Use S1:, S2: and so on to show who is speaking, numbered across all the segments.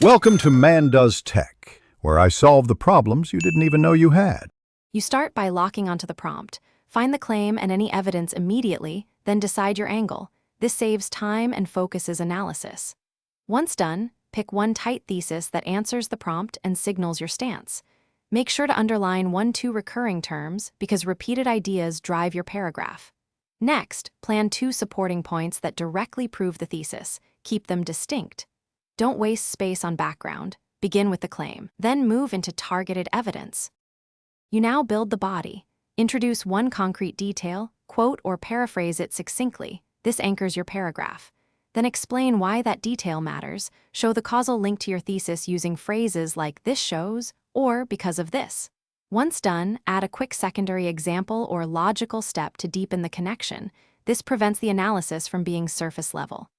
S1: Welcome to Man Does Tech, where I solve the problems you didn't even know you had.
S2: You start by locking onto the prompt. Find the claim and any evidence immediately, then decide your angle. This saves time and focuses analysis. Once done, pick one tight thesis that answers the prompt and signals your stance. Make sure to underline 1-2 recurring terms because repeated ideas drive your paragraph. Next, plan 2 supporting points that directly prove the thesis. Keep them distinct. Don't waste space on background. Begin with the claim, then move into targeted evidence. You now build the body. Introduce one concrete detail, quote or paraphrase it succinctly. This anchors your paragraph. Then explain why that detail matters. Show the causal link to your thesis using phrases like "this shows" or "because of this." Once done, add a quick secondary example or logical step to deepen the connection. This prevents the analysis from being surface level.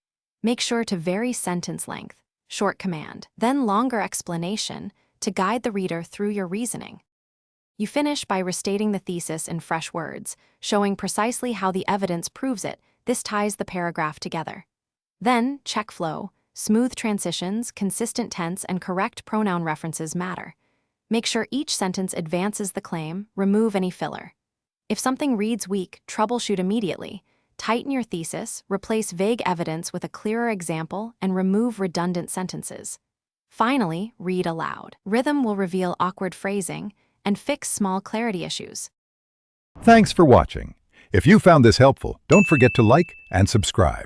S2: Make sure to vary sentence length. Short command, then longer explanation to guide the reader through your reasoning. You finish by restating the thesis in fresh words, showing precisely how the evidence proves it. This ties the paragraph together. Then, check flow. Smooth transitions, consistent tense, and correct pronoun references matter. Make sure each sentence advances the claim, remove any filler. If something reads weak, troubleshoot immediately. Tighten your thesis, replace vague evidence with a clearer example, and remove redundant sentences. Finally, read aloud. Rhythm will reveal awkward phrasing and fix small clarity issues.
S1: Thanks for watching. If you found this helpful, don't forget to like and subscribe.